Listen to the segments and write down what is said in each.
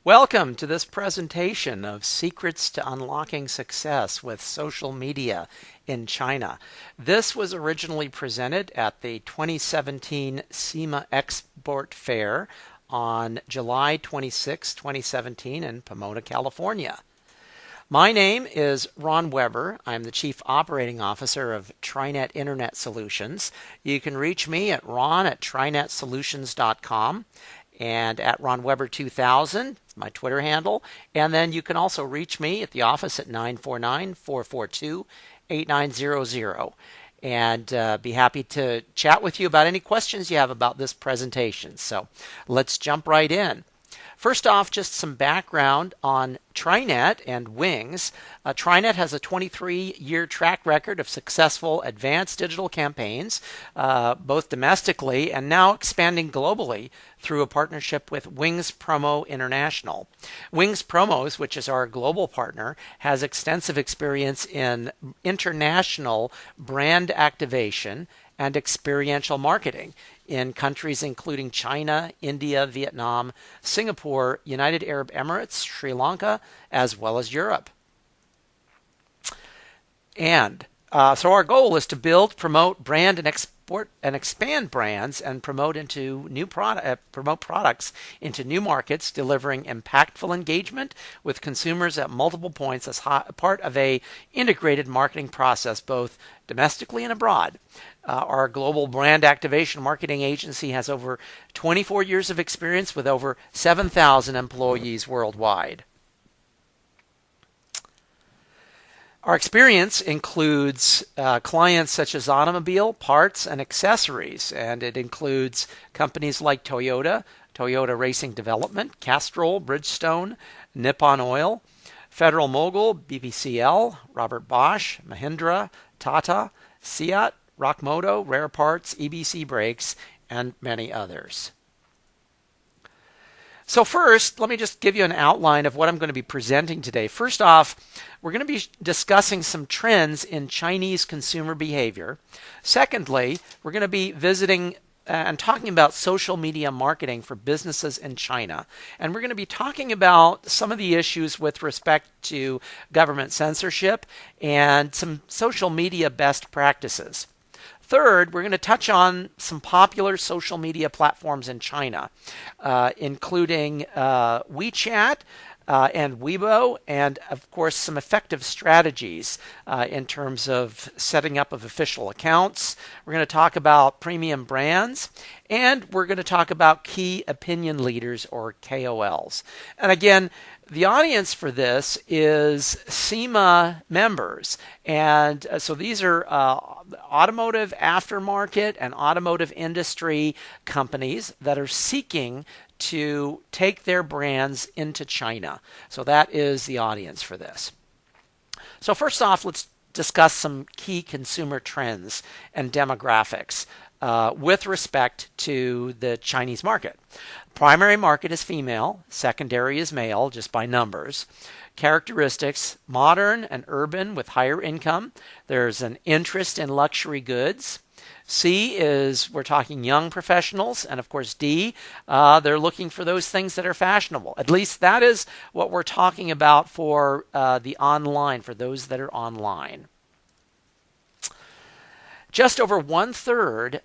Welcome to this presentation of Secrets to Unlocking Success with Social Media in China. This was originally presented at the 2017 SEMA Export Fair on July 26, 2017 in Pomona, California. My name is Ron Weber. I'm the Chief Operating Officer of TRINET Internet Solutions. You can reach me at ron@trinetsolutions.com and at ronweber2000, my Twitter handle. And then you can also reach me at the office at 949-442-8900. And be happy to chat with you about any questions you have about this presentation. So let's jump right in. First off, just some background on TRINET and WINGS. TRINET has a 23-year track record of successful advanced digital campaigns, both domestically and now expanding globally through a partnership with WINGS Promo International. WINGS Promos, which is our global partner, has extensive experience in international brand activation and experiential marketing in countries including China, India, Vietnam, Singapore, United Arab Emirates, Sri Lanka, as well as Europe. And so our goal is to build, promote, brand, and export and expand brands and promote products into new markets, delivering impactful engagement with consumers at multiple points as part of a integrated marketing process, both domestically and abroad. Our global brand activation marketing agency has over 24 years of experience with over 7,000 employees worldwide. Our experience includes clients such as automobile, parts, and accessories, and it includes companies like Toyota, Toyota Racing Development, Castrol, Bridgestone, Nippon Oil, Federal Mogul, BPCL, Robert Bosch, Mahindra, Tata, Seat, Rockmoto, Rare Parts, EBC Brakes, and many others. So first, let me just give you an outline of what I'm going to be presenting today. First off, we're going to be discussing some trends in Chinese consumer behavior. Secondly, we're going to be visiting and talking about social media marketing for businesses in China. And we're going to be talking about some of the issues with respect to government censorship and some social media best practices. Third, we're going to touch on some popular social media platforms in China, including WeChat and WEIBO, and of course some effective strategies in terms of setting up of official accounts. We're going to talk about premium brands, and we're going to talk about key opinion leaders, or KOLs. And again, the audience for this is SEMA members, and so these are automotive aftermarket and automotive industry companies that are seeking to take their brands into China. So that is the audience for this. So first off, let's discuss some key consumer trends and demographics with respect to the Chinese market. Primary market is female, secondary is male, just by numbers. Characteristics: modern and urban with higher income. There's an interest in luxury goods. C is, we're talking young professionals. And of course, D, they're looking for those things that are fashionable. At least that is what we're talking about for the online, for those that are online. Just over 1/3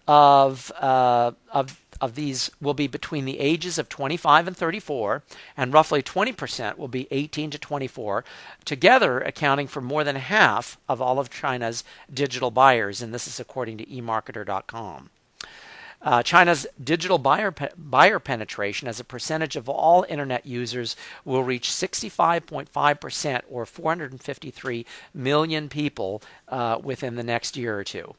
of these will be between the ages of 25 and 34, and roughly 20% will be 18 to 24, together accounting for more than half of all of China's digital buyers, and this is according to eMarketer.com. China's digital buyer penetration as a percentage of all internet users will reach 65.5%, or 453 million people within the next year or two.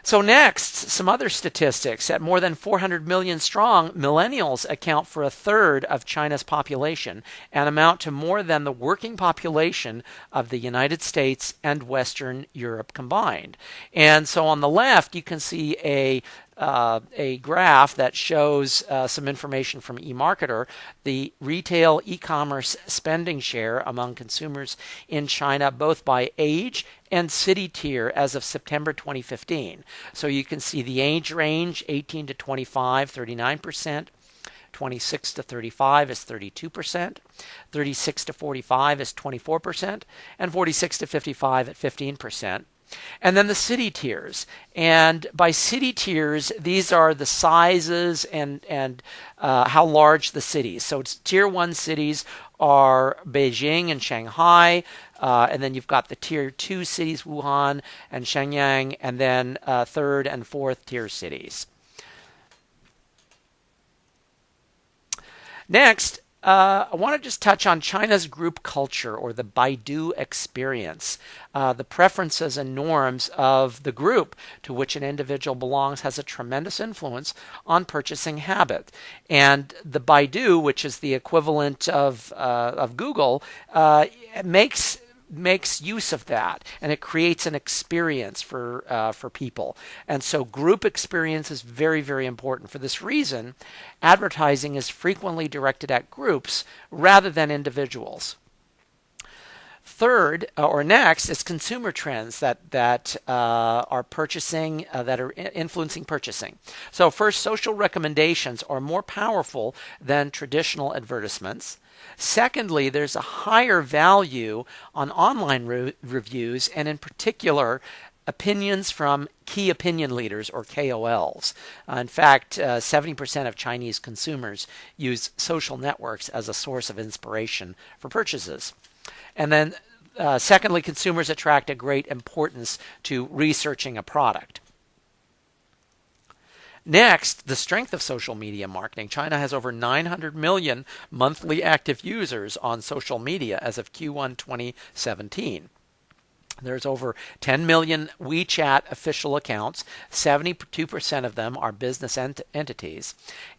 So next, some other statistics. At more than 400 million strong, millennials account for 1/3 of China's population and amount to more than the working population of the United States and Western Europe combined. And so on the left, you can see a a graph that shows some information from eMarketer, the retail e-commerce spending share among consumers in China, both by age and city tier as of September 2015. So you can see the age range, 18 to 25, 39%. 26 to 35 is 32%, 36 to 45 is 24%, and 46 to 55 at 15%. And then the city tiers. And by city tiers, these are the sizes and how large the cities. So it's tier 1 cities are Beijing and Shanghai, and then you've got the tier 2 cities, Wuhan and Shenyang, and then third and fourth tier cities. Next, I want to just touch on China's group culture, or the Baidu experience. The preferences and norms of the group to which an individual belongs has a tremendous influence on purchasing habit. And the Baidu, which is the equivalent of Google, makes use of that, and it creates an experience for people. And so group experience is very, very important. For this reason, advertising is frequently directed at groups rather than individuals. Third, or next, is consumer trends that are purchasing, that are influencing purchasing. So first, social recommendations are more powerful than traditional advertisements. Secondly, there's a higher value on online reviews, and in particular, opinions from key opinion leaders, or KOLs. In fact, 70% of Chinese consumers use social networks as a source of inspiration for purchases. And then, secondly, consumers attract a great importance to researching a product. Next, the strength of social media marketing. China has over 900 million monthly active users on social media as of Q1 2017. There's over 10 million WeChat official accounts. 72% of them are business entities.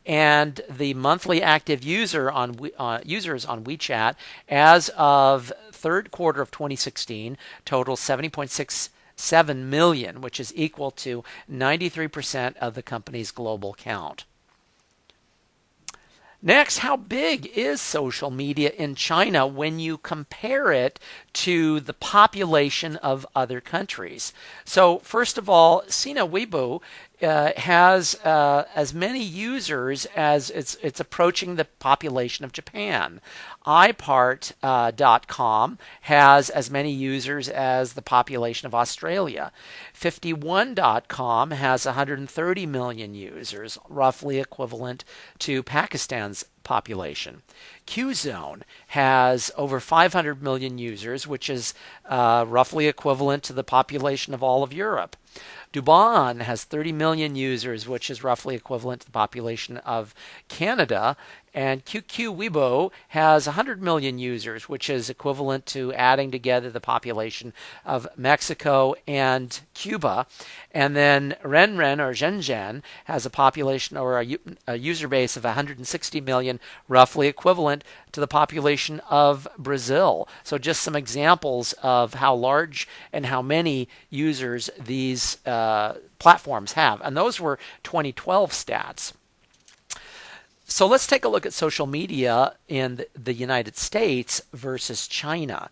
And the monthly active users on WeChat as of third quarter of 2016 totals 70.67 million, which is equal to 93% of the company's global count. Next, how big is social media in China when you compare it to the population of other countries? So first of all, Sina Weibo has as many users as it's approaching the population of Japan. iPart.com has as many users as the population of Australia. 51.com has 130 million users, roughly equivalent to Pakistan's population. Qzone has over 500 million users, which is roughly equivalent to the population of all of Europe. Douban has 30 million users, which is roughly equivalent to the population of Canada. And WEIBO has 100 million users, which is equivalent to adding together the population of Mexico and Cuba. And then Renren, or Shenzhen, has a population, or a user base of 160 million, roughly equivalent to the population of Brazil. So just some examples of how large and how many users these platforms have. And those were 2012 stats. So let's take a look at social media in the United States versus China.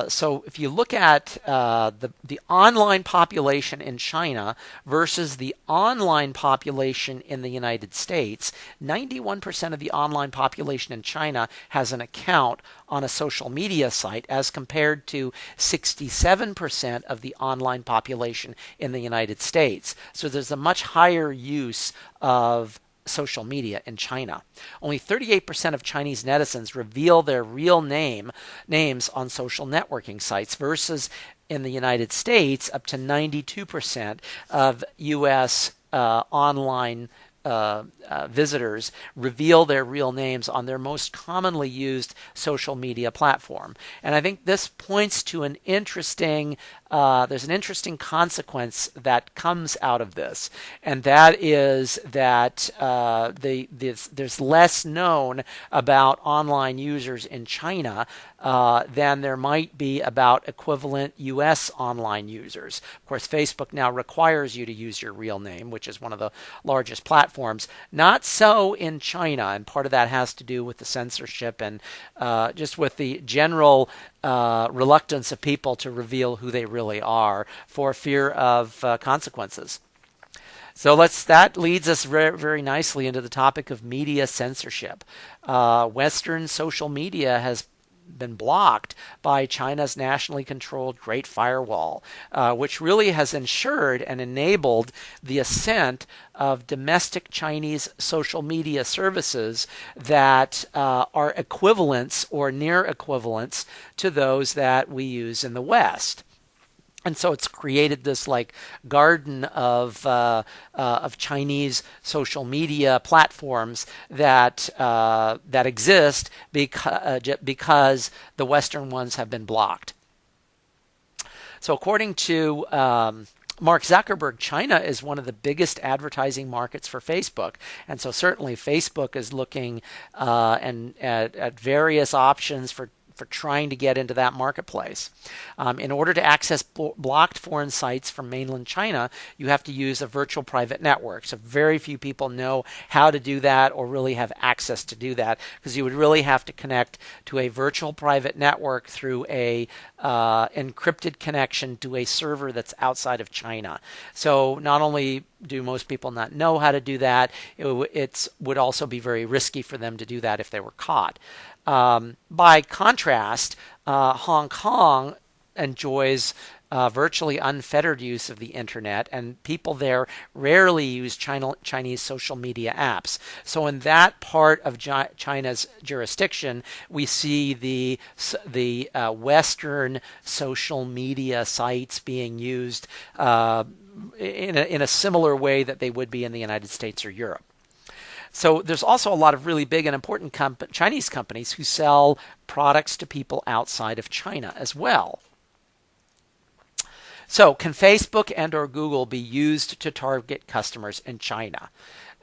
So if you look at the online population in China versus the online population in the United States, 91% of the online population in China has an account on a social media site, as compared to 67% of the online population in the United States. So there's a much higher use of social media in China. Only 38% of Chinese netizens reveal their real names on social networking sites, versus in the United States up to 92% of U.S. online visitors reveal their real names on their most commonly used social media platform. And I think this points to an interesting there's an interesting consequence that comes out of this, and that is that there's less known about online users in China than there might be about equivalent U.S. online users. Of course, Facebook now requires you to use your real name, which is one of the largest platforms. Not so in China, and part of that has to do with the censorship and just with the general reluctance of people to reveal who they really are for fear of consequences. So that leads us very, very nicely into the topic of media censorship. Western social media has been blocked by China's nationally controlled Great Firewall, which really has ensured and enabled the ascent of domestic Chinese social media services that are equivalents or near equivalents to those that we use in the West. And so it's created this like garden of Chinese social media platforms that exist because the Western ones have been blocked. So according to Mark Zuckerberg, China is one of the biggest advertising markets for Facebook, and so certainly Facebook is looking at various options for trying to get into that marketplace. In order to access blocked foreign sites from mainland China, you have to use a virtual private network. So very few people know how to do that or really have access to do that, because you would really have to connect to a virtual private network through a encrypted connection to a server that's outside of China. So not only do most people not know how to do that, it would also be very risky for them to do that if they were caught. By contrast, Hong Kong enjoys virtually unfettered use of the internet, and people there rarely use Chinese social media apps. So in that part of China's jurisdiction, we see the Western social media sites being used in a similar way that they would be in the United States or Europe. So there's also a lot of really big and important Chinese companies who sell products to people outside of China as well. So can Facebook and or Google be used to target customers in China?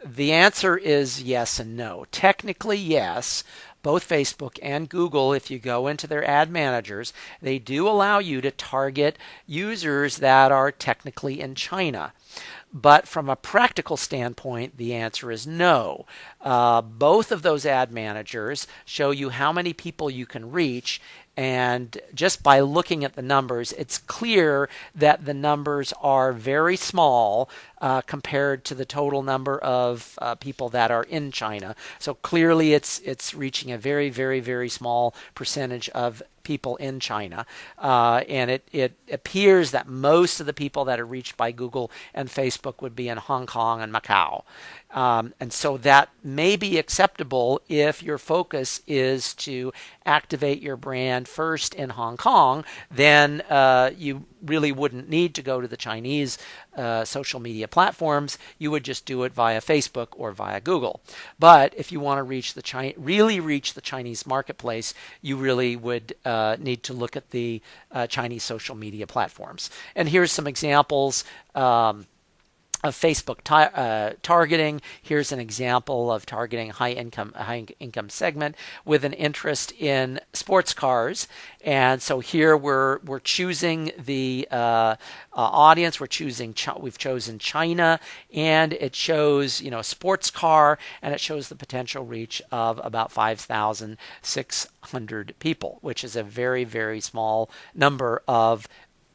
The answer is yes and no. Technically, yes. Both Facebook and Google, if you go into their ad managers, they do allow you to target users that are technically in China. But from a practical standpoint, the answer is no. Both of those ad managers show you how many people you can reach, and just by looking at the numbers, it's clear that the numbers are very small compared to the total number of people that are in China. So clearly it's reaching a very, very, very small percentage of people in China. And it appears that most of the people that are reached by Google and Facebook would be in Hong Kong and Macau. And so that may be acceptable if your focus is to activate your brand first in Hong Kong. Then you really wouldn't need to go to the Chinese social media platforms. You would just do it via Facebook or via Google. But if you want to really reach the Chinese marketplace, you really would need to look at the Chinese social media platforms. And here's some examples of Facebook targeting. Here's an example of targeting high income segment with an interest in sports cars. And so here we're choosing the audience. We've chosen China, and it shows a sports car, and it shows the potential reach of about 5,600 people, which is a very, very small number of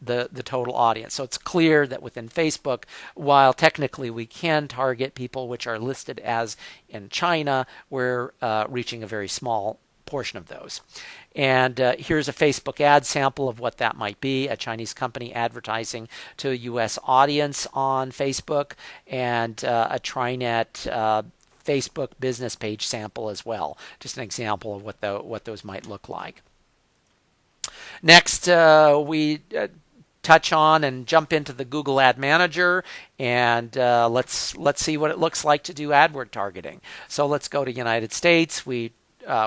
the total audience. So it's clear that within Facebook, while technically we can target people which are listed as in China, we're reaching a very small portion of those. And here's a Facebook ad sample of what that might be: a Chinese company advertising to a U.S. audience on Facebook, and a TRINET Facebook business page sample as well. Just an example of what those might look like. Next, we touch on and jump into the Google Ad Manager, and let's see what it looks like to do AdWord targeting. So let's go to United States. We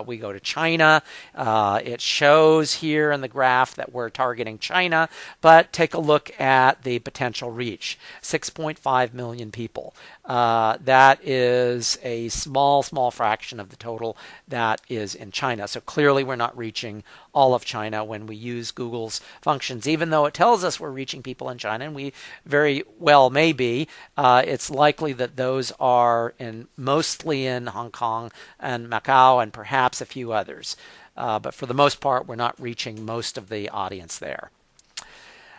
we go to China, it shows here in the graph that we're targeting China, but take a look at the potential reach, 6.5 million people. That is a small fraction of the total that is in China. So clearly we're not reaching all of China when we use Google's functions, even though it tells us we're reaching people in China, and we very well may be. It's likely that those are mostly in Hong Kong and Macau and perhaps a few others. But for the most part, we're not reaching most of the audience there.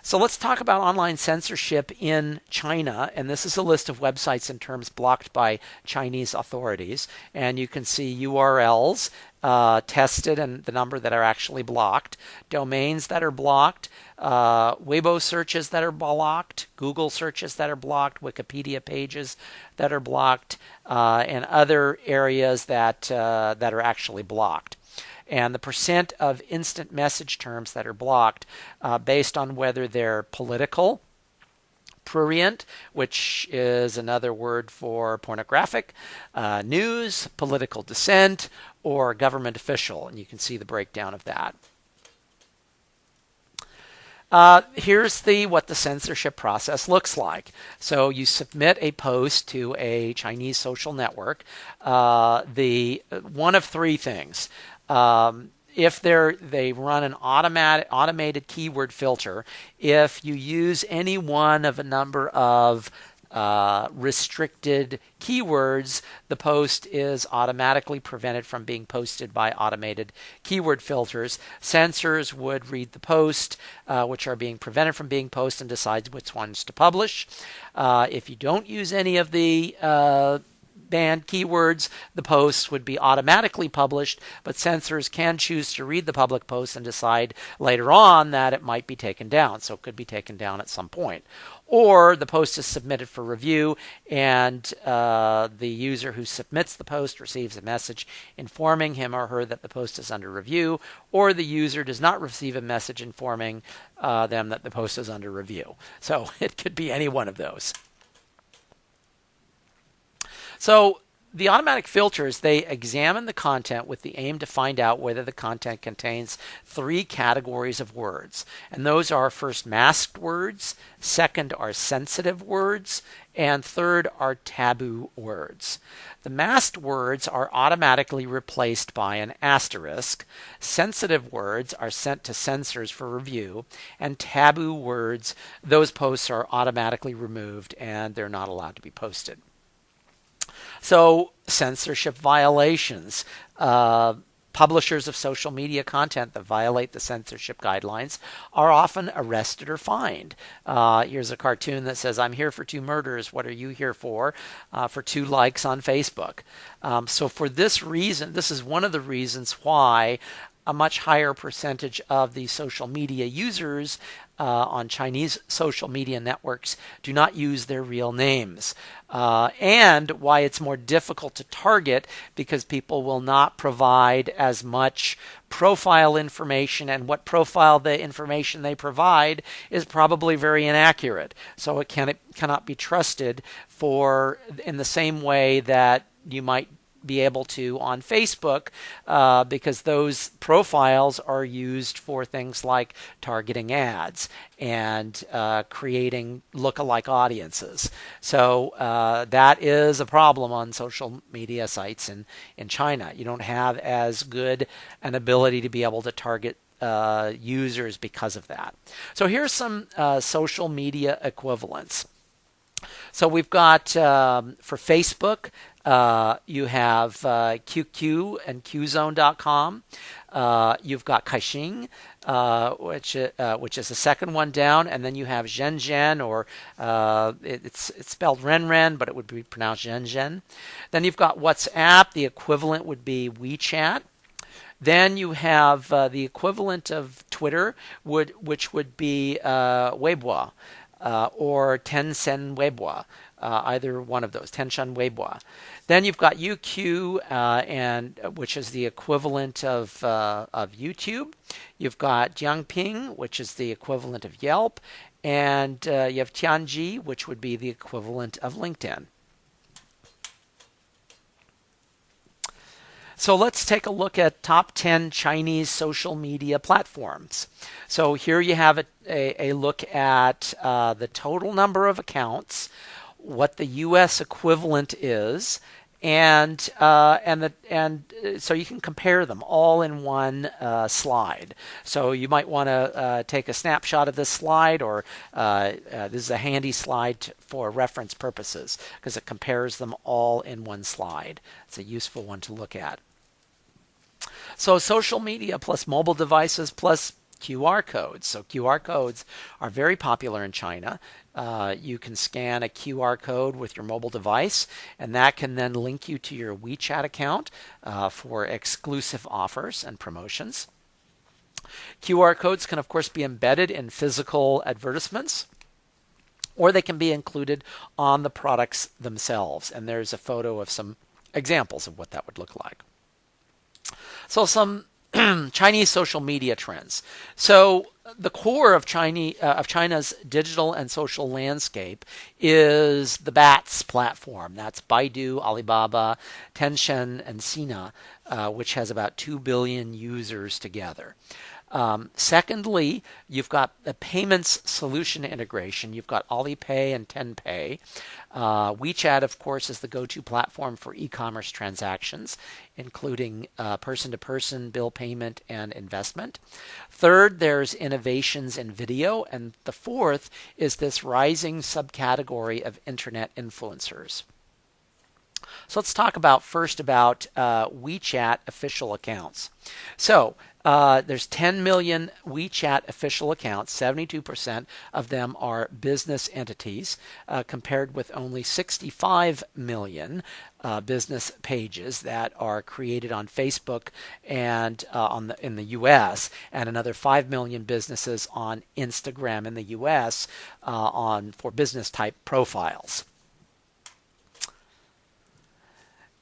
So let's talk about online censorship in China. And this is a list of websites and terms blocked by Chinese authorities. And you can see URLs tested and the number that are actually blocked, domains that are blocked, WEIBO searches that are blocked, Google searches that are blocked, Wikipedia pages that are blocked, and other areas that are actually blocked. And the percent of instant message terms that are blocked based on whether they're political, prurient, which is another word for pornographic, news, political dissent, or government official. And you can see the breakdown of that. Here's what the censorship process looks like. So you submit a post to a Chinese social network. One of three things. If they run an automated keyword filter, if you use any one of a number of restricted keywords, the post is automatically prevented from being posted by automated keyword filters. Censors would read the post, which are being prevented from being posted, and decide which ones to publish. If you don't use any of the banned keywords, the posts would be automatically published, but censors can choose to read the public post and decide later on that it might be taken down. So it could be taken down at some point. Or the post is submitted for review, and the user who submits the post receives a message informing him or her that the post is under review, or the user does not receive a message informing them that the post is under review. So it could be any one of those. So the automatic filters, they examine the content with the aim to find out whether the content contains three categories of words. And those are, first, masked words, second are sensitive words, and third are taboo words. The masked words are automatically replaced by an asterisk. Sensitive words are sent to censors for review, and taboo words, those posts are automatically removed and they're not allowed to be posted. So censorship violations. Publishers of social media content that violate the censorship guidelines are often arrested or fined. Here's a cartoon that says, "I'm here for 2 murders. What are you here for?" For 2 likes on Facebook. So for this reason, this is one of the reasons why a much higher percentage of the social media users on Chinese social media networks do not use their real names. And why it's more difficult to target, because people will not provide as much profile information, and what profile the information they provide is probably very inaccurate. So it cannot be trusted in the same way that you might be able to on Facebook, because those profiles are used for things like targeting ads and creating lookalike audiences. So that is a problem on social media sites in China. You don't have as good an ability to be able to target users because of that. So here's some social media equivalents. So we've got, for Facebook, you have QQ and Qzone.com. You've got Caixin, which is the second one down, and then you have Zhenzhen, or it's spelled Renren, but it would be pronounced Zhenzhen. Then you've got WhatsApp. The equivalent would be WeChat. Then you have the equivalent of Twitter, which would be Weibo, or Tencent Weibo. Either one of those, Tencent Weibo. Then you've got UQ, which is the equivalent of YouTube. You've got Jiangping, which is the equivalent of Yelp, and you have Tianji, which would be the equivalent of LinkedIn. So let's take a look at top 10 Chinese social media platforms. So here you have a look at the total number of accounts, what the U.S. equivalent is, and so you can compare them all in one slide. So you might want to take a snapshot of this slide, or this is a handy slide for reference purposes because it compares them all in one slide. It's a useful one to look at. So social media plus mobile devices plus QR codes. So QR codes are very popular in China. You can scan a QR code with your mobile device, and that can then link you to your WeChat account for exclusive offers and promotions. QR codes can, of course, be embedded in physical advertisements, or they can be included on the products themselves. And there's a photo of some examples of what that would look like. So some Chinese social media trends. So the core of China's digital and social landscape is the BATS platform. That's Baidu, Alibaba, Tencent, and Sina, which has about 2 billion users together. Secondly, you've got the payments solution integration. You've got Alipay and Tenpay. WeChat, of course, is the go-to platform for e-commerce transactions, including person-to-person bill payment and investment. Third, there's innovations in video. And the fourth is this rising subcategory of internet influencers. So let's talk first about WeChat official accounts. So there's 10 million WeChat official accounts. 72% of them are business entities, compared with only 65 million business pages that are created on Facebook and in the U.S., and another 5 million businesses on Instagram in the U.S. For business type profiles.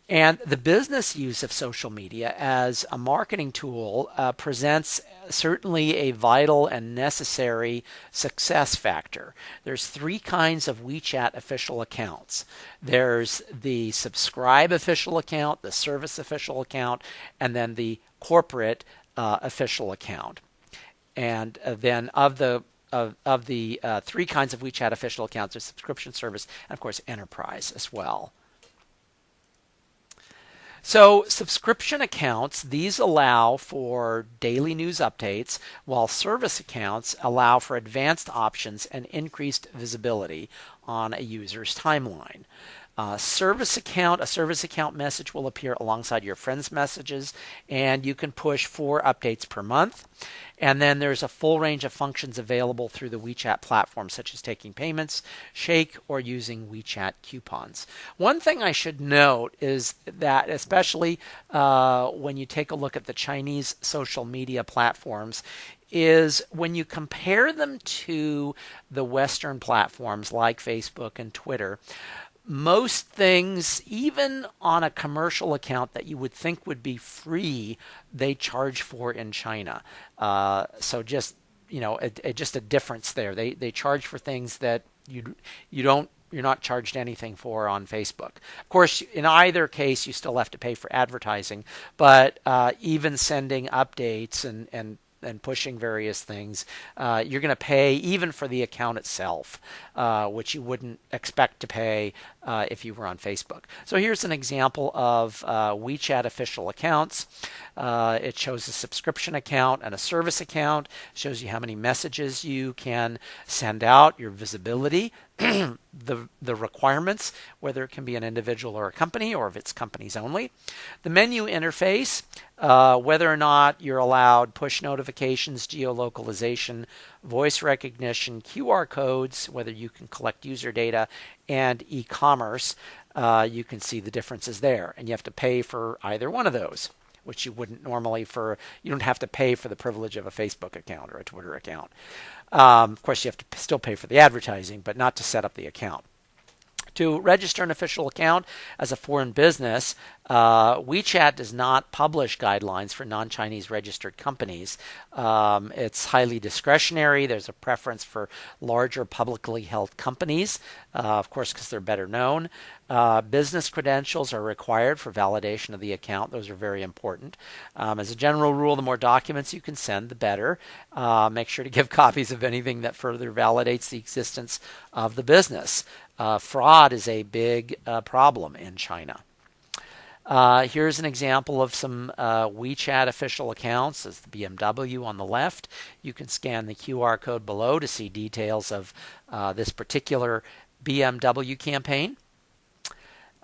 And the business use of social media as a marketing tool presents certainly a vital and necessary success factor. There's 3 kinds of WeChat official accounts. There's the subscribe official account, the service official account, and then the corporate official account. And then of the 3 kinds of WeChat official accounts, there's subscription, service, and of course enterprise as well. So subscription accounts, these allow for daily news updates, while service accounts allow for advanced options and increased visibility on a user's timeline. A service account message will appear alongside your friends' messages, and you can push 4 updates per month. And then there's a full range of functions available through the WeChat platform, such as taking payments, Shake, or using WeChat coupons. One thing I should note is that, especially when you take a look at the Chinese social media platforms, is when you compare them to the Western platforms like Facebook and Twitter, most things, even on a commercial account that you would think would be free, they charge for in China. So just just a difference there. They charge for things that you're not charged anything for on Facebook. Of course, in either case, you still have to pay for advertising. But even sending updates and pushing various things, you're going to pay even for the account itself, which you wouldn't expect to pay if you were on Facebook. So here's an example of WeChat official accounts. It shows a subscription account and a service account. It shows you how many messages you can send out, your visibility, the requirements, whether it can be an individual or a company, or if it's companies only. The menu interface, whether or not you're allowed push notifications, geolocalization, voice recognition, QR codes, whether you can collect user data, and e-commerce. You can see the differences there, and you have to pay for either one of those, which you wouldn't normally you don't have to pay for the privilege of a Facebook account or a Twitter account. Of course, you have to still pay for the advertising, but not to set up the account. To register an official account as a foreign business, WeChat does not publish guidelines for non-Chinese registered companies. It's highly discretionary. There's a preference for larger publicly held companies, of course, because they're better known. Business credentials are required for validation of the account. Those are very important. As a general rule, the more documents you can send, the better. Make sure to give copies of anything that further validates the existence of the business. Fraud is a big problem in China. Here's an example of some WeChat official accounts. As the BMW on the left. You can scan the QR code below to see details of this particular BMW campaign.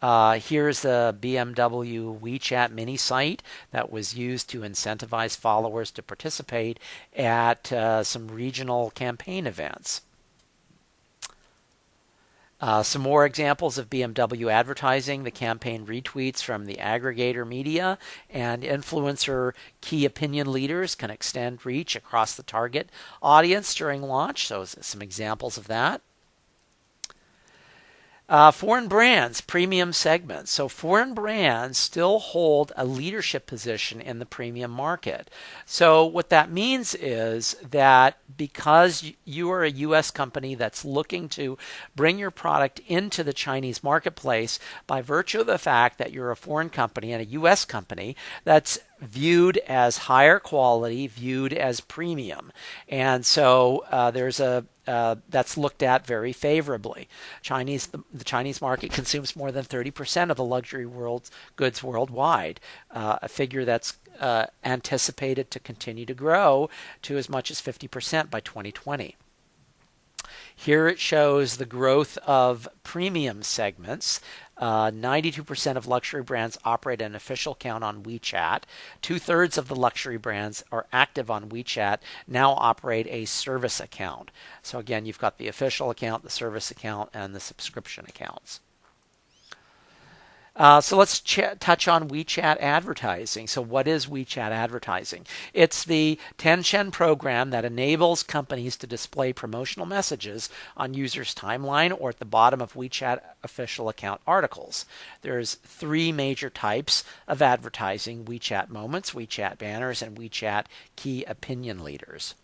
Here's a BMW WeChat mini site that was used to incentivize followers to participate at some regional campaign events. Some more examples of BMW advertising. The campaign retweets from the aggregator media and influencer key opinion leaders can extend reach across the target audience during launch. So some examples of that. Foreign brands, premium segments. So foreign brands still hold a leadership position in the premium market. So what that means is that because you are a U.S. company that's looking to bring your product into the Chinese marketplace, by virtue of the fact that you're a foreign company and a U.S. company, that's viewed as higher quality, viewed as premium. And so there's a that's looked at very favorably. The Chinese market consumes more than 30% of the luxury goods worldwide, a figure that's anticipated to continue to grow to as much as 50% by 2020. Here it shows the growth of premium segments. 92% of luxury brands operate an official account on WeChat. 2/3 of the luxury brands are active on WeChat, now operate a service account. So again, you've got the official account, the service account, and the subscription accounts. So let's touch on WeChat advertising. So what is WeChat advertising? It's the Tencent program that enables companies to display promotional messages on users' timeline or at the bottom of WeChat official account articles. There's 3 major types of advertising: WeChat Moments, WeChat Banners, and WeChat Key Opinion Leaders.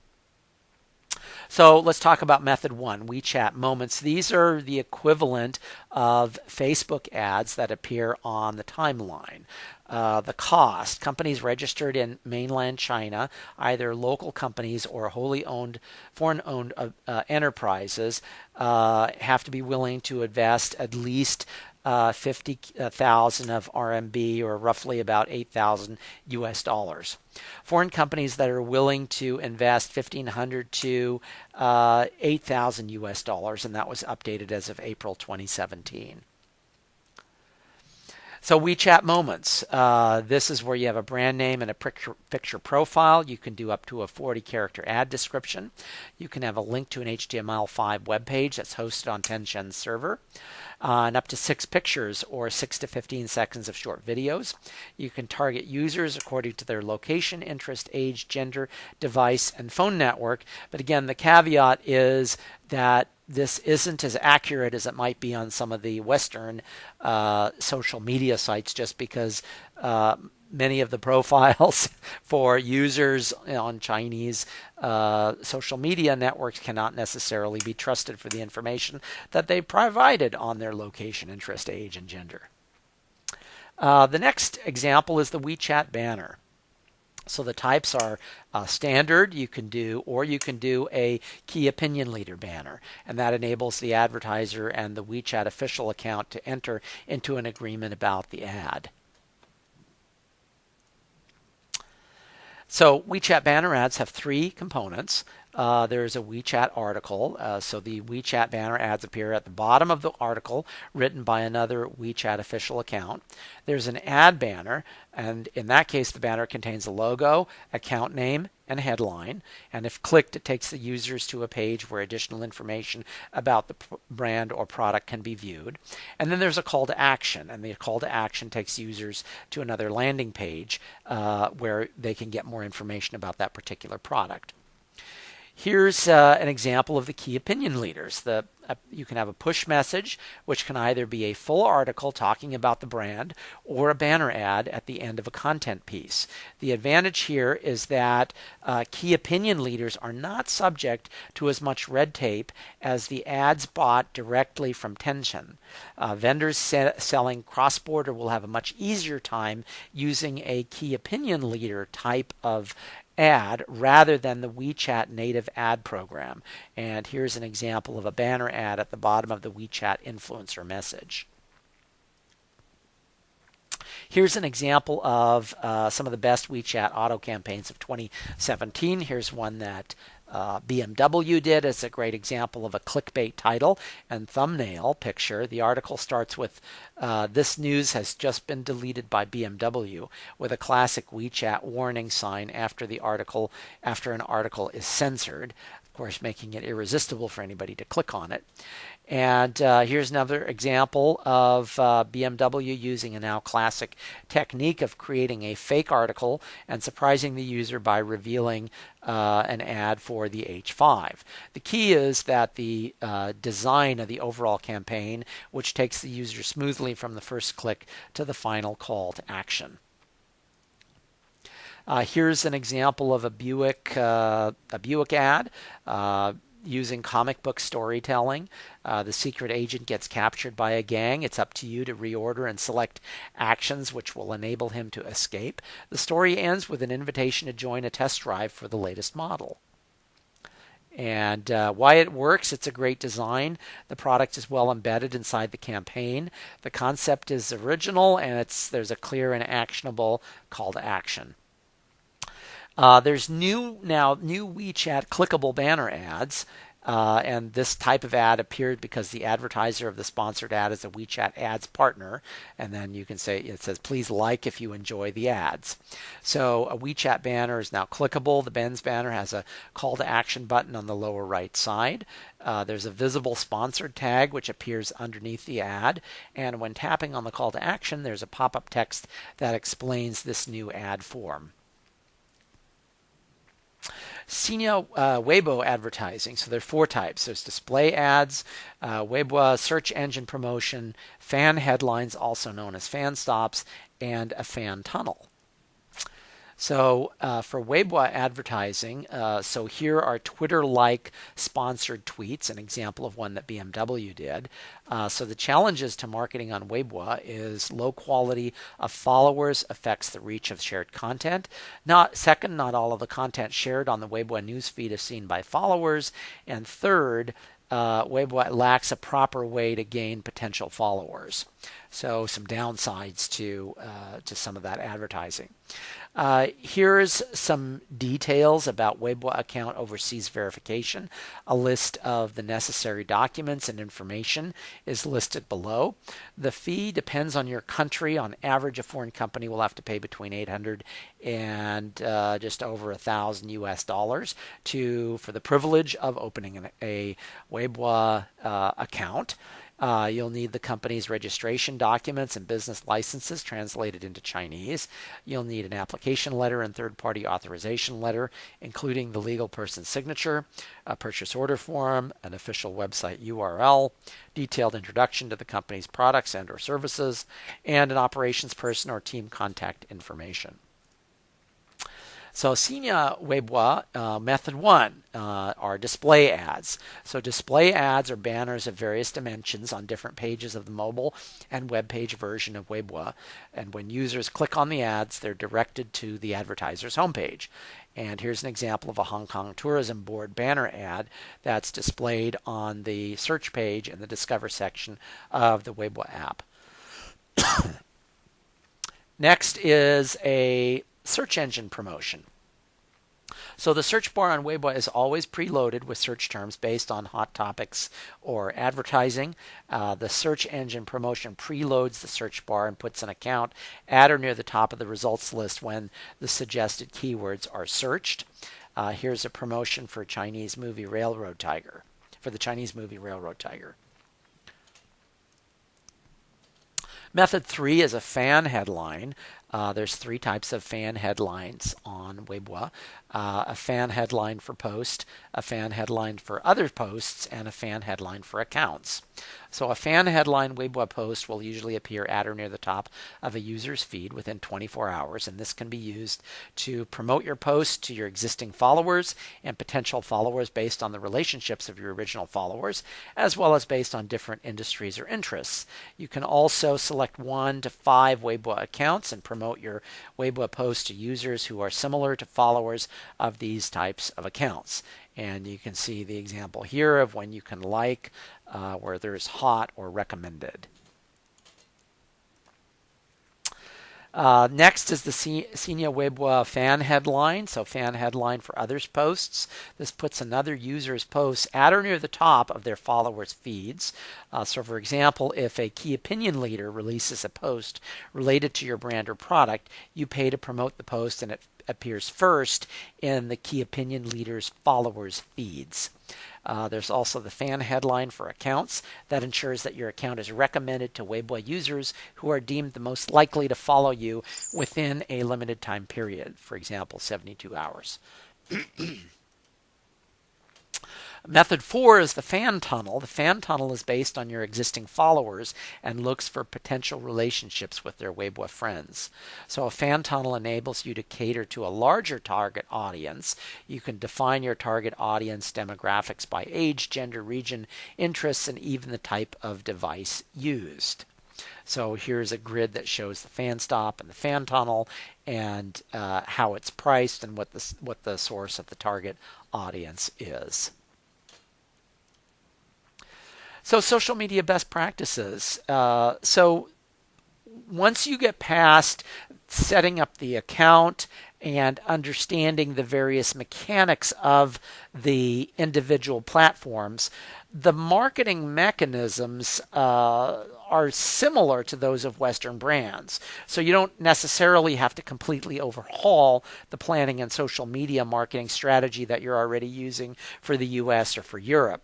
So let's talk about method 1, WeChat Moments. These are the equivalent of Facebook ads that appear on the timeline. The cost: companies registered in mainland China, either local companies or wholly owned, foreign-owned enterprises, have to be willing to invest at least 50,000 of RMB, or roughly about $8,000 US. Foreign companies that are willing to invest 1,500 to 8,000 US, and that was updated as of April 2017. So WeChat Moments, this is where you have a brand name and a picture profile. You can do up to a 40-character ad description. You can have a link to an HTML5 web page that's hosted on Tencent's server, and up to 6 pictures or 6 to 15 seconds of short videos. You can target users according to their location, interest, age, gender, device, and phone network. But again, the caveat is that this isn't as accurate as it might be on some of the Western social media sites, just because many of the profiles for users on Chinese social media networks cannot necessarily be trusted for the information that they provided on their location, interest, age, and gender. The next example is the WeChat banner. So the types are standard, you can do a key opinion leader banner, and that enables the advertiser and the WeChat official account to enter into an agreement about the ad. So WeChat banner ads have 3 components. There's a WeChat article. So the WeChat banner ads appear at the bottom of the article written by another WeChat official account. There's an ad banner, and in that case the banner contains a logo, account name, and headline. And if clicked, it takes the users to a page where additional information about the brand or product can be viewed. And then there's a call to action, and the call to action takes users to another landing page where they can get more information about that particular product. Here's an example of the key opinion leaders. You can have a push message, which can either be a full article talking about the brand or a banner ad at the end of a content piece. The advantage here is that key opinion leaders are not subject to as much red tape as the ads bought directly from Tencent. Vendors selling cross-border will have a much easier time using a key opinion leader type of ad rather than the WeChat native ad program. And here's an example of a banner ad at the bottom of the WeChat influencer message. Here's an example of some of the best WeChat auto campaigns of 2017. Here's one that BMW did. It's a great example of a clickbait title and thumbnail picture. The article starts with this news has just been deleted by BMW, with a classic WeChat warning sign after an article is censored, of course making it irresistible for anybody to click on it. And here's another example of BMW using a now classic technique of creating a fake article and surprising the user by revealing an ad for the H5. The key is that the design of the overall campaign, which takes the user smoothly from the first click to the final call to action. Here's an example of a Buick ad. Using comic book storytelling. The secret agent gets captured by a gang. It's up to you to reorder and select actions which will enable him to escape. The story ends with an invitation to join a test drive for the latest model. And why it works, it's a great design. The product is well embedded inside the campaign. The concept is original, and there's a clear and actionable call to action. There's new WeChat clickable banner ads, and this type of ad appeared because the advertiser of the sponsored ad is a WeChat ads partner, and then you can say, it says, please like if you enjoy the ads. So a WeChat banner is now clickable. The Benz banner has a call to action button on the lower right side. There's a visible sponsored tag which appears underneath the ad, and when tapping on the call to action, there's a pop-up text that explains this new ad form. Senior WEIBO advertising. So there are 4 types. There's display ads, WEIBO search engine promotion, fan headlines, also known as fan stops, and a fan tunnel. So for WEIBO advertising, so here are Twitter-like sponsored tweets, an example of one that BMW did. So the challenges to marketing on WEIBO is low quality of followers affects the reach of shared content. Not all of the content shared on the WEIBO newsfeed is seen by followers. And third, WEIBO lacks a proper way to gain potential followers. So some downsides to some of that advertising. Here's some details about WEIBO account overseas verification. A list of the necessary documents and information is listed below. The fee depends on your country. On average, a foreign company will have to pay between $800 and just over $1,000 for the privilege of opening a WEIBO account. You'll need the company's registration documents and business licenses translated into Chinese. You'll need an application letter and third-party authorization letter, including the legal person's signature, a purchase order form, an official website URL, detailed introduction to the company's products and or services, and an operations person or team contact information. So senior WEIBO, method 1 are display ads. So display ads are banners of various dimensions on different pages of the mobile and web page version of WEIBO. And when users click on the ads, they're directed to the advertiser's homepage. And here's an example of a Hong Kong Tourism Board banner ad that's displayed on the search page in the Discover section of the WEIBO app. Next is a search engine promotion. So the search bar on WEIBO is always preloaded with search terms based on hot topics or advertising. The search engine promotion preloads the search bar and puts an account at or near the top of the results list when the suggested keywords are searched. Here's a promotion for Chinese movie Railroad Tiger, Method 3 is a fan headline. There's 3 types of fan headlines on Weibo. A fan headline for post, a fan headline for other posts, and a fan headline for accounts. So a fan headline Weibo post will usually appear at or near the top of a user's feed within 24 hours, and this can be used to promote your post to your existing followers and potential followers based on the relationships of your original followers, as well as based on different industries or interests. You can also select 1 to 5 Weibo accounts and promote your Weibo post to users who are similar to followers of these types of accounts. And you can see the example here of when you can like where there's hot or recommended. Next is the Senior Weibo fan headline. So fan headline for others' posts. This puts another user's post at or near the top of their followers' feeds. So for example, if a key opinion leader releases a post related to your brand or product, you pay to promote the post and it appears first in the key opinion leader's followers' feeds. There's also the fan headline for accounts that ensures that your account is recommended to Weibo users who are deemed the most likely to follow you within a limited time period, for example, 72 hours. Method 4 is the fan tunnel. The fan tunnel is based on your existing followers and looks for potential relationships with their Weibo friends. So a fan tunnel enables you to cater to a larger target audience. You can define your target audience demographics by age, gender, region, interests, and even the type of device used. So here's a grid that shows the fan stop and the fan tunnel and how it's priced and what the source of the target audience is. So social media best practices. So once you get past setting up the account and understanding the various mechanics of the individual platforms, the marketing mechanisms are similar to those of Western brands. So you don't necessarily have to completely overhaul the planning and social media marketing strategy that you're already using for the US or for Europe.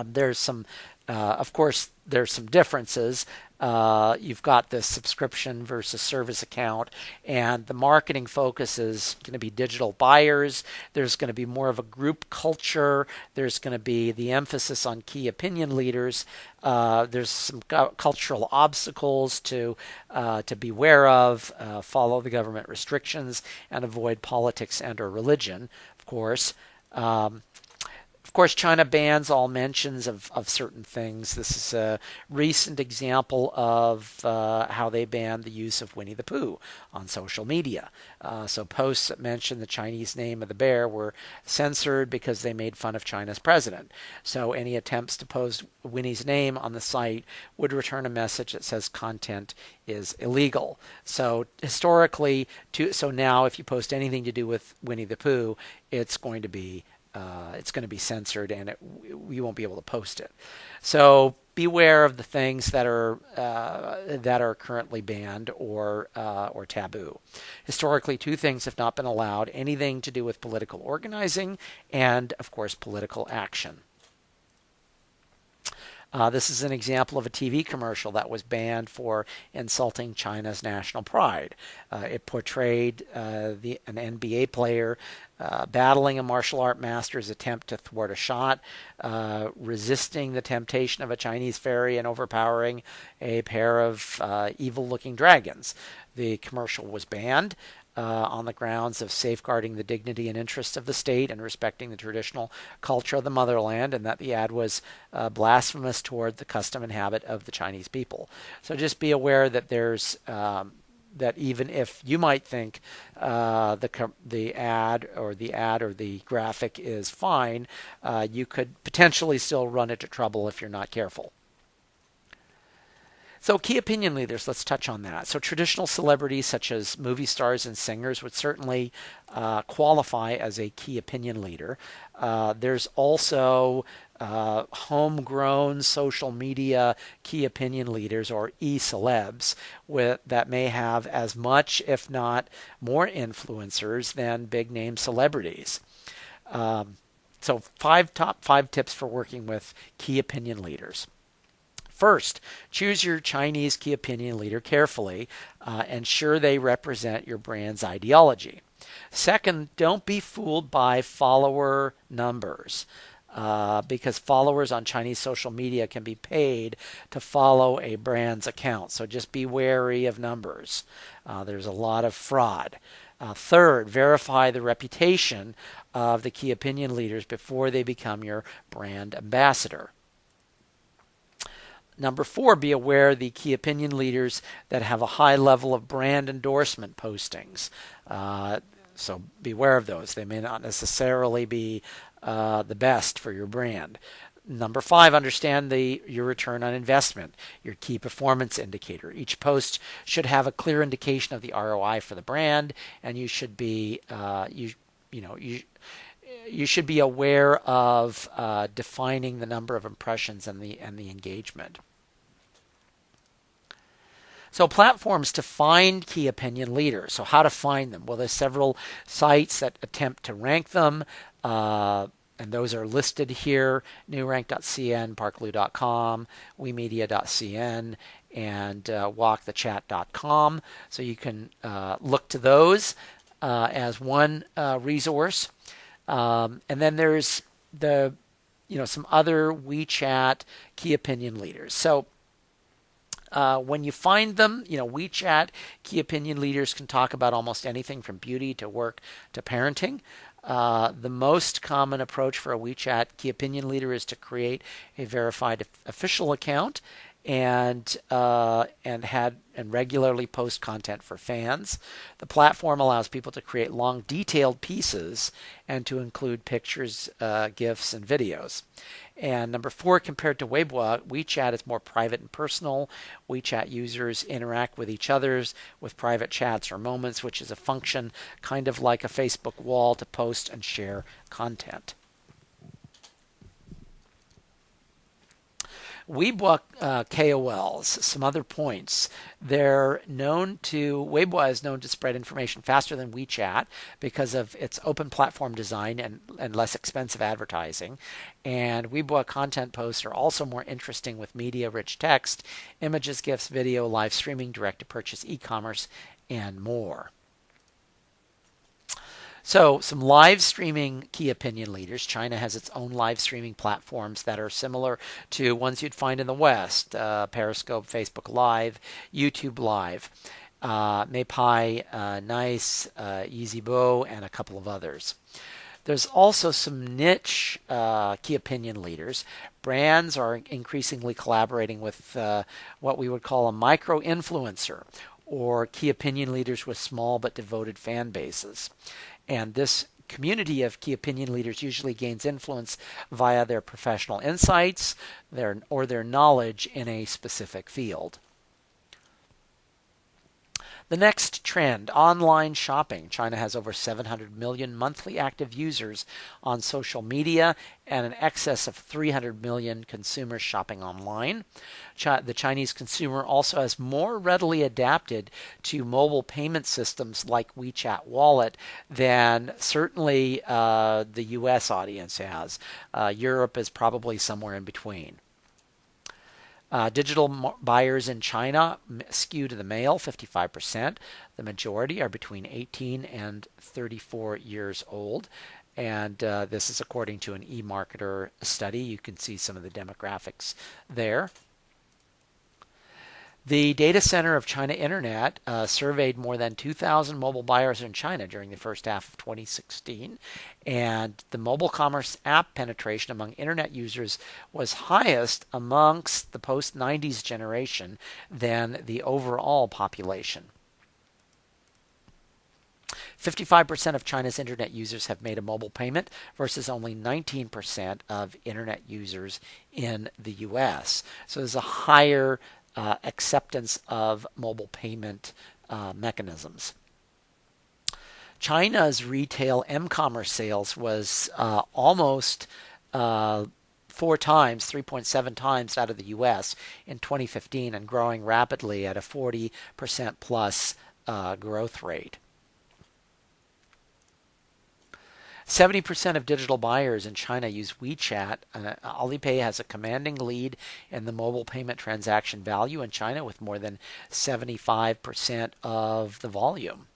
There's some, of course, there's some differences. You've got the subscription versus service account, and the marketing focus is going to be digital buyers. There's going to be more of a group culture. There's going to be the emphasis on key opinion leaders. There's some cultural obstacles to beware of. Follow the government restrictions and avoid politics and/or religion, of course. Of course, China bans all mentions of certain things. This is a recent example of how they banned the use of Winnie the Pooh on social media. So posts that mention the Chinese name of the bear were censored because they made fun of China's president. So any attempts to post Winnie's name on the site would return a message that says content is illegal. So historically, so now if you post anything to do with Winnie the Pooh, it's going to be censored, and you won't be able to post it. So beware of the things that are currently banned or taboo. Historically, 2 things have not been allowed: anything to do with political organizing, and of course, political action. This is an example of a TV commercial that was banned for insulting China's national pride. It portrayed an NBA player battling a martial art master's attempt to thwart a shot, resisting the temptation of a Chinese fairy, and overpowering a pair of evil-looking dragons. The commercial was banned on the grounds of safeguarding the dignity and interests of the state and respecting the traditional culture of the motherland, and that the ad was blasphemous toward the custom and habit of the Chinese people. So just be aware that there's that even if you might think the ad or the graphic is fine, you could potentially still run into trouble if you're not careful. So key opinion leaders, let's touch on that. So traditional celebrities such as movie stars and singers would certainly qualify as a key opinion leader. There's also homegrown social media key opinion leaders, or e-celebs, that may have as much, if not more, influencers than big name celebrities. So top five tips for working with key opinion leaders. First, choose your Chinese key opinion leader carefully. Ensure they represent your brand's ideology. Second, don't be fooled by follower numbers. Because followers on Chinese social media can be paid to follow a brand's account. So just be wary of numbers. There's a lot of fraud. Third, verify the reputation of the key opinion leaders before they become your brand ambassador. Number 4, be aware of the key opinion leaders that have a high level of brand endorsement postings. So beware of those. They may not necessarily be the best for your brand. Number 5, understand your return on investment, your key performance indicator. Each post should have a clear indication of the ROI for the brand, and you should be you should be aware of defining the number of impressions and the engagement. So platforms to find key opinion leaders. So how to find them? Well, there's several sites that attempt to rank them, and those are listed here: newrank.cn, parkloo.com, wemedia.cn, and walkthechat.com. So you can look to those as one resource. And then there's some other WeChat key opinion leaders. So when you find them, WeChat key opinion leaders can talk about almost anything from beauty to work to parenting. The most common approach for a WeChat key opinion leader is to create a verified official account and regularly post content for fans. The platform allows people to create long, detailed pieces and to include pictures, GIFs, and videos. And number 4, compared to Weibo, WeChat is more private and personal. WeChat users interact with each other with private chats or moments, which is a function kind of like a Facebook wall to post and share content. Weibo KOLs, some other points. Weibo is known to spread information faster than WeChat because of its open platform design and less expensive advertising. And Weibo content posts are also more interesting with media-rich text, images, GIFs, video, live streaming, direct-to-purchase, e-commerce, and more. So some live streaming key opinion leaders. China has its own live streaming platforms that are similar to ones you'd find in the West: Periscope, Facebook Live, YouTube Live, Meipai, Nice, EasyBo, and a couple of others. There's also some niche key opinion leaders. Brands are increasingly collaborating with what we would call a micro-influencer, or key opinion leaders with small but devoted fan bases. And this community of key opinion leaders usually gains influence via their professional insights or their knowledge in a specific field. The next trend, online shopping. China has over 700 million monthly active users on social media and an excess of 300 million consumers shopping online. The Chinese consumer also has more readily adapted to mobile payment systems like WeChat Wallet than certainly the US audience has. Europe is probably somewhere in between. Digital buyers in China skew to the male, 55%. The majority are between 18 and 34 years old. And this is according to an eMarketer study. You can see some of the demographics there. The data center of China Internet surveyed more than 2,000 mobile buyers in China during the first half of 2016, and the mobile commerce app penetration among Internet users was highest amongst the post-90s generation than the overall population. 55% of China's Internet users have made a mobile payment versus only 19% of Internet users in the US. So there's a higher acceptance of mobile payment mechanisms. China's retail m-commerce sales was almost 3.7 times that of the U.S. in 2015 and growing rapidly at a 40% plus growth rate. 70% of digital buyers in China use WeChat. Alipay has a commanding lead in the mobile payment transaction value in China with more than 75% of the volume.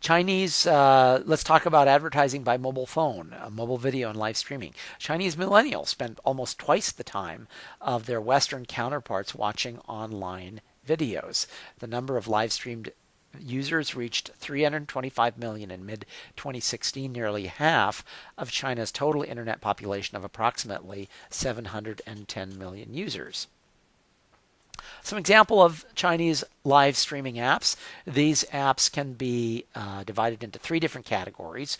Chinese, let's talk about advertising by mobile phone, mobile video, and live streaming. Chinese millennials spend almost twice the time of their Western counterparts watching online videos. The number of live streamed users reached 325 million in mid-2016, nearly half of China's total internet population of approximately 710 million users. Some example of Chinese live streaming apps. These apps can be divided into 3 different categories.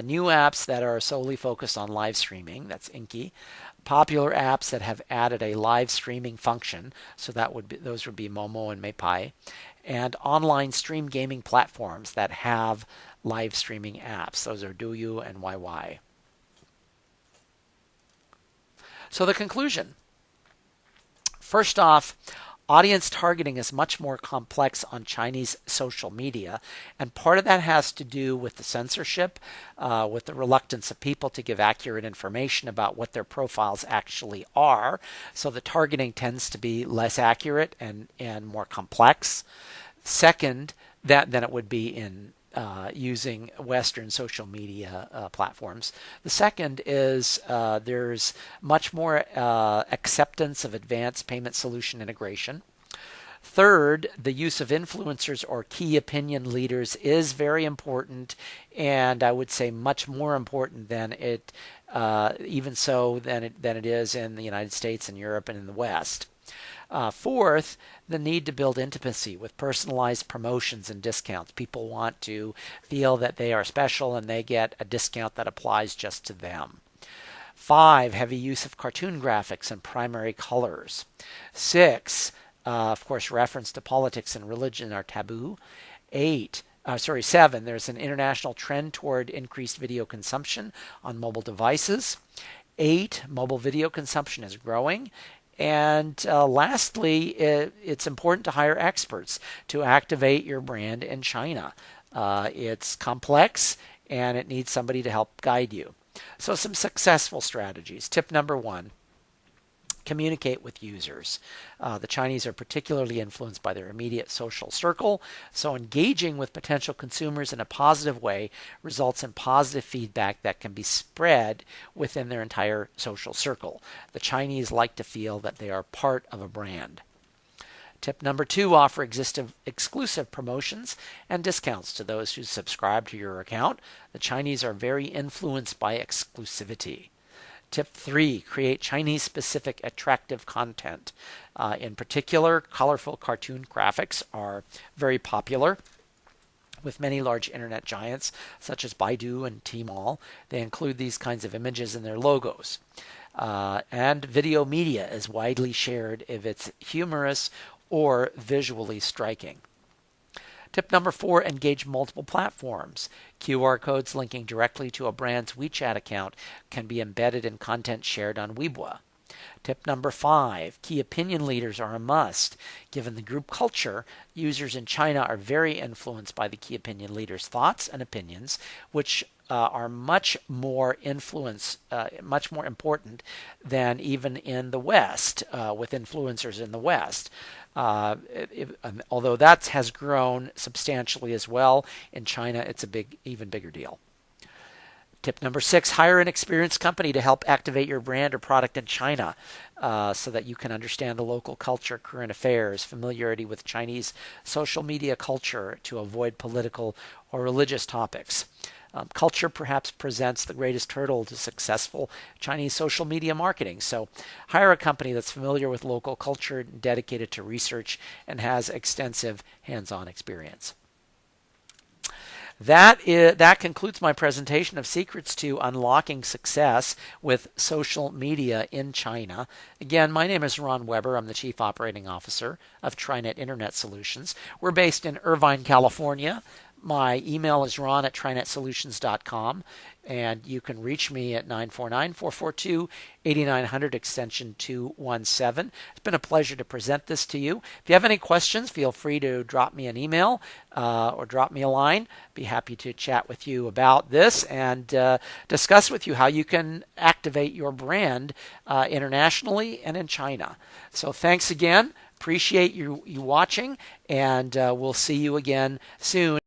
New apps that are solely focused on live streaming, that's Inky. Popular apps that have added a live streaming function, so those would be Momo and Meipai. And online stream gaming platforms that have live streaming apps. Those are Douyu and YY. So the conclusion. First off, audience targeting is much more complex on Chinese social media, and part of that has to do with the censorship, with the reluctance of people to give accurate information about what their profiles actually are. So the targeting tends to be less accurate and more complex. Second, than it would be in using Western social media platforms. The second is there's much more acceptance of advanced payment solution integration. Third, the use of influencers or key opinion leaders is very important, and I would say much more important than it, even so than it is in the United States and Europe and in the West. Fourth, the need to build intimacy with personalized promotions and discounts. People want to feel that they are special and they get a discount that applies just to them. 5, heavy use of cartoon graphics and primary colors. 6, of course, reference to politics and religion are taboo. 7, there's an international trend toward increased video consumption on mobile devices. 8, mobile video consumption is growing. And lastly, it's important to hire experts to activate your brand in China. It's complex and it needs somebody to help guide you. So some successful strategies. Tip number 1, communicate with users. The Chinese are particularly influenced by their immediate social circle, so engaging with potential consumers in a positive way results in positive feedback that can be spread within their entire social circle. The Chinese like to feel that they are part of a brand. Tip number 2, offer exclusive promotions and discounts to those who subscribe to your account. The Chinese are very influenced by exclusivity. Tip 3, create Chinese-specific attractive content. In particular, colorful cartoon graphics are very popular with many large internet giants such as Baidu and Tmall. They include these kinds of images in their logos. And video media is widely shared if it's humorous or visually striking. Tip number 4, engage multiple platforms. QR codes linking directly to a brand's WeChat account can be embedded in content shared on Weibo. Tip number 5, key opinion leaders are a must. Given the group culture, users in China are very influenced by the key opinion leaders' thoughts and opinions, which are much more important than even in the West, with influencers in the West. Although that has grown substantially as well, in China it's even bigger deal. Tip number 6, hire an experienced company to help activate your brand or product in China so that you can understand the local culture, current affairs, familiarity with Chinese social media culture to avoid political or religious topics. Culture perhaps presents the greatest hurdle to successful Chinese social media marketing. So hire a company that's familiar with local culture, dedicated to research, and has extensive hands-on experience. That concludes my presentation of secrets to unlocking success with social media in China. Again, my name is Ron Weber. I'm the Chief Operating Officer of TRINET Internet Solutions. We're based in Irvine, California. My email is ron@trinetsolutions.com, and you can reach me at 949-442-8900 extension 217. It's been a pleasure to present this to you. If you have any questions, feel free to drop me an email or drop me a line. Be happy to chat with you about this and discuss with you how you can activate your brand internationally and in China. So thanks again. Appreciate you watching, and we'll see you again soon.